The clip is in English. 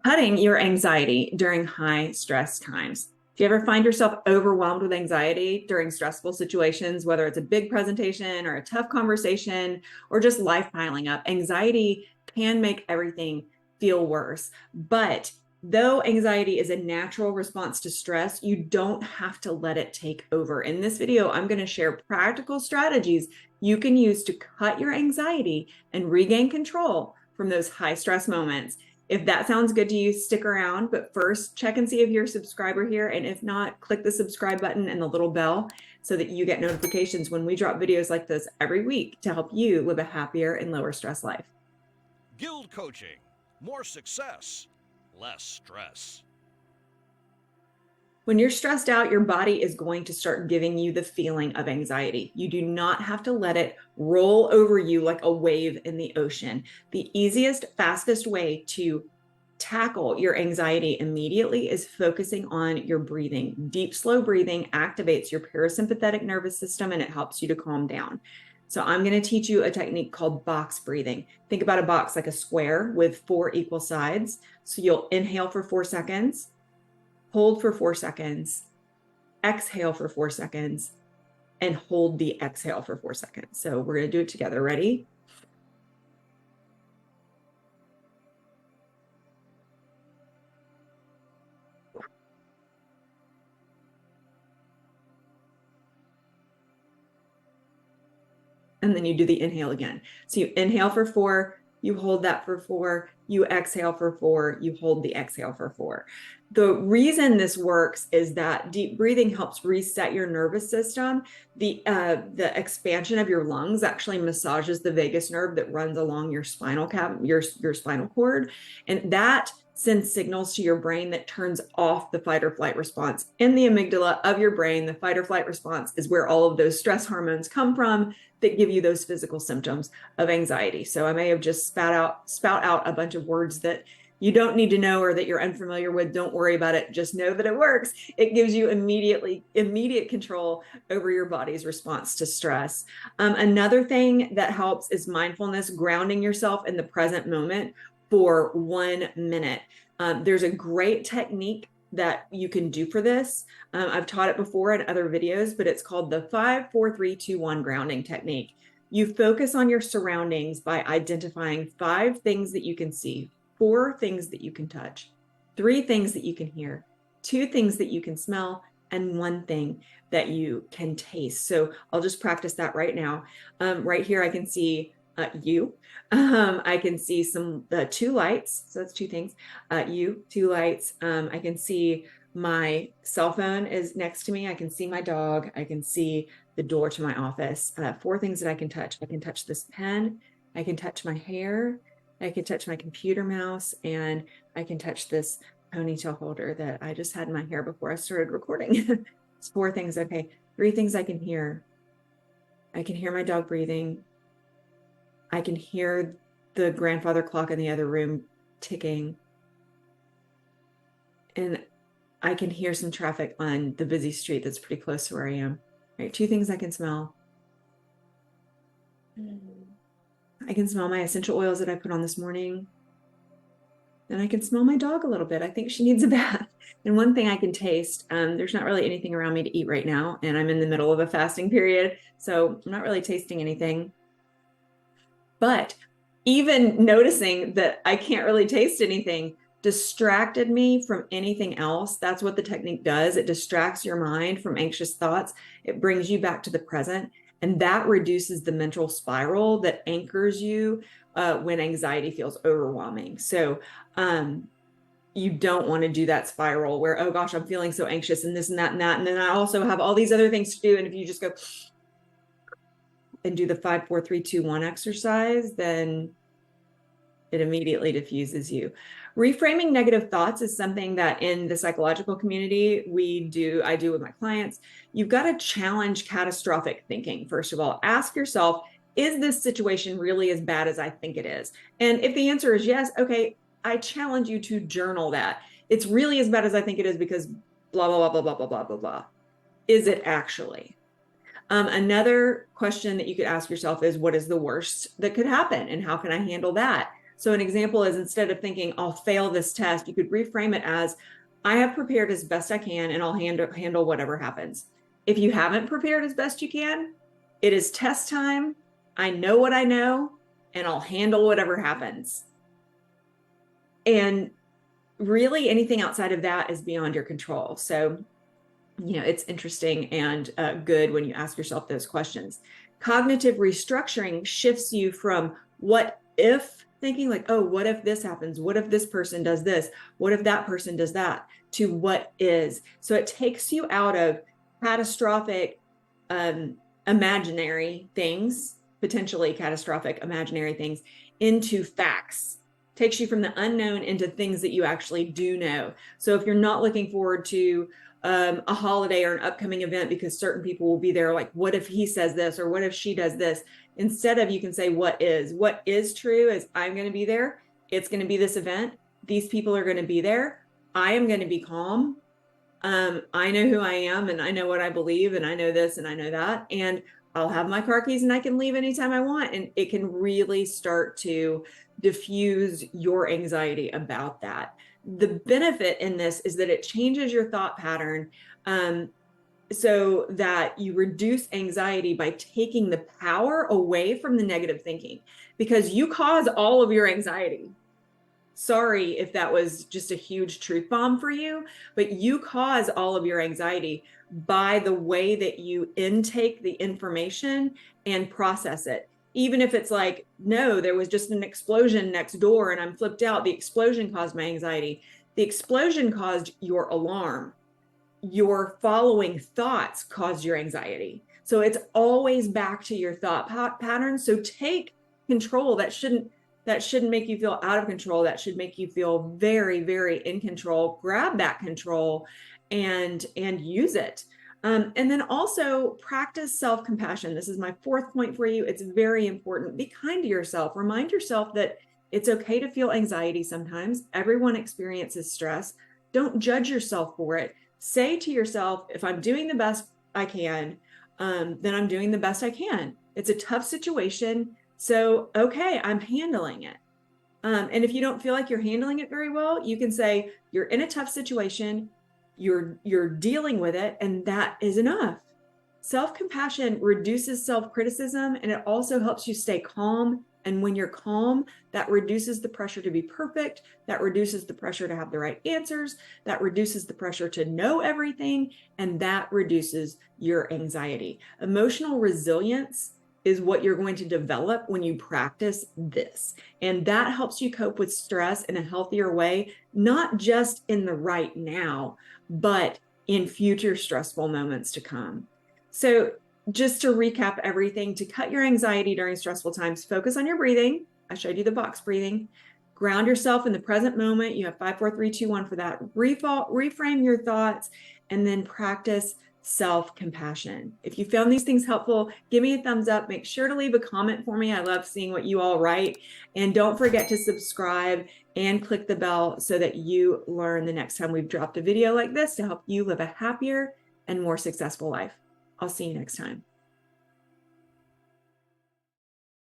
Cutting your anxiety during high stress times. Do you ever find yourself overwhelmed with anxiety during stressful situations, whether it's a big presentation or a tough conversation or just life piling up? Anxiety can make everything feel worse. But though anxiety is a natural response to stress, you don't have to let it take over. In this video, I'm going to share practical strategies you can use to cut your anxiety and regain control from those high stress moments. If that sounds good to you, stick around. But first, check and see if you're a subscriber here. And if not, click the subscribe button and the little bell so that you get notifications when we drop videos like this every week to help you live a happier and lower stress life. GILD Coaching. More success, less stress. When you're stressed out, your body is going to start giving you the feeling of anxiety. You do not have to let it roll over you like a wave in the ocean. The easiest, fastest way to tackle your anxiety immediately is focusing on your breathing. Deep, slow breathing activates your parasympathetic nervous system and it helps you to calm down. So I'm going to teach you a technique called box breathing. Think about a box like a square with 4 equal sides. So you'll inhale for 4 seconds. Hold for 4 seconds, exhale for 4 seconds, and hold the exhale for 4 seconds. So we're going to do it together. Ready? And then you do the inhale again. So you inhale for 4, you hold that for 4, you exhale for 4, you hold the exhale for 4. The reason this works is that deep breathing helps reset your nervous system. The expansion of your lungs actually massages the vagus nerve that runs along your spinal spinal cord, and that sends signals to your brain that turns off the fight or flight response. In the amygdala of your brain, the fight or flight response is where all of those stress hormones come from that give you those physical symptoms of anxiety. So I may have just spout out a bunch of words that you don't need to know or that you're unfamiliar with. Don't worry about it. Just know that it works. It gives you immediate control over your body's response to stress. Another thing that helps is mindfulness, grounding yourself in the present moment for 1 minute. There's a great technique that you can do for this. I've taught it before in other videos, but it's called the 5, 4, 3, 2, 1 grounding technique. You focus on your surroundings by identifying 5 things that you can see, 4 things that you can touch, 3 things that you can hear, 2 things that you can smell, and 1 thing that you can taste. So I'll just practice that right now. Right here, I can see you. I can see 2 lights. So that's 2 things. 2 lights. I can see my cell phone is next to me. I can see my dog. I can see the door to my office. 4 things that I can touch. I can touch this pen. I can touch my hair. I can touch my computer mouse, and I can touch this ponytail holder that I just had in my hair before I started recording. It's 4 things. Okay. 3 things I can hear. I can hear my dog breathing. I can hear the grandfather clock in the other room ticking. And I can hear some traffic on the busy street that's pretty close to where I am. All right, 2 things I can smell. I can smell my essential oils that I put on this morning. And I can smell my dog a little bit. I think she needs a bath. And 1 thing I can taste, there's not really anything around me to eat right now. And I'm in the middle of a fasting period. So I'm not really tasting anything. But even noticing that I can't really taste anything distracted me from anything else. That's what the technique does. It distracts your mind from anxious thoughts. It brings you back to the present. And that reduces the mental spiral that anchors you when anxiety feels overwhelming. So you don't want to do that spiral where, oh gosh, I'm feeling so anxious and this and that and that. And then I also have all these other things to do. And if you just go and do the 5, 4, 3, 2, 1 exercise, then it immediately diffuses you. Reframing negative thoughts is something that in the psychological community I do with my clients. You've got to challenge catastrophic thinking. First of all, ask yourself, is this situation really as bad as I think it is? And if the answer is yes, okay, I challenge you to journal that. It's really as bad as I think it is because blah, blah, blah, blah, blah, blah, blah, blah. Is it actually? Another question that you could ask yourself is, what is the worst that could happen and how can I handle that? So an example is, instead of thinking, I'll fail this test, you could reframe it as, I have prepared as best I can and I'll handle whatever happens. If you haven't prepared as best you can, it is test time. I know what I know and I'll handle whatever happens. And really anything outside of that is beyond your control. So, it's interesting and good when you ask yourself those questions. Cognitive restructuring shifts you from what if thinking, like, oh, what if this happens? What if this person does this? What if that person does that? To what is. So it takes you out of catastrophic, imaginary things, potentially catastrophic imaginary things, into facts. Takes you from the unknown into things that you actually do know. So if you're not looking forward to a holiday or an upcoming event because certain people will be there, like, what if he says this, or what if she does this? Instead of, you can say, what is true is, I'm going to be there. It's going to be this event. These people are going to be there. I am going to be calm. I know who I am and I know what I believe and I know this and I know that. And I'll have my car keys and I can leave anytime I want. And it can really start to diffuse your anxiety about that. The benefit in this is that it changes your thought pattern, so that you reduce anxiety by taking the power away from the negative thinking, because you cause all of your anxiety. Sorry if that was just a huge truth bomb for you, but you cause all of your anxiety by the way that you intake the information and process it. Even if it's like, no, there was just an explosion next door and I'm flipped out. The explosion caused my anxiety. The explosion caused your alarm. Your following thoughts caused your anxiety. So it's always back to your thought pattern. So take control. That shouldn't make you feel out of control. That should make you feel very, very in control. Grab that control and use it. And then also practice self-compassion. This is my fourth point for you. It's very important. Be kind to yourself. Remind yourself that it's okay to feel anxiety sometimes. Everyone experiences stress. Don't judge yourself for it. Say to yourself, if I'm doing the best I can, then I'm doing the best I can. It's a tough situation. So, okay, I'm handling it. And if you don't feel like you're handling it very well, you can say, you're in a tough situation, you're dealing with it, and that is enough. Self-compassion reduces self-criticism, and it also helps you stay calm. And when you're calm, that reduces the pressure to be perfect. That reduces the pressure to have the right answers. That reduces the pressure to know everything. And that reduces your anxiety. Emotional resilience is what you're going to develop when you practice this. And that helps you cope with stress in a healthier way, not just in the right now, but in future stressful moments to come. So just to recap everything, to cut your anxiety during stressful times, focus on your breathing. I showed you the box breathing. Ground yourself in the present moment. You have 5, 4, 3, 2, 1 for that. Reframe your thoughts, and then practice self-compassion. If you found these things helpful, give me a thumbs up. Make sure to leave a comment for me. I love seeing what you all write. And don't forget to subscribe and click the bell so that you learn the next time we've dropped a video like this to help you live a happier and more successful life. I'll see you next time.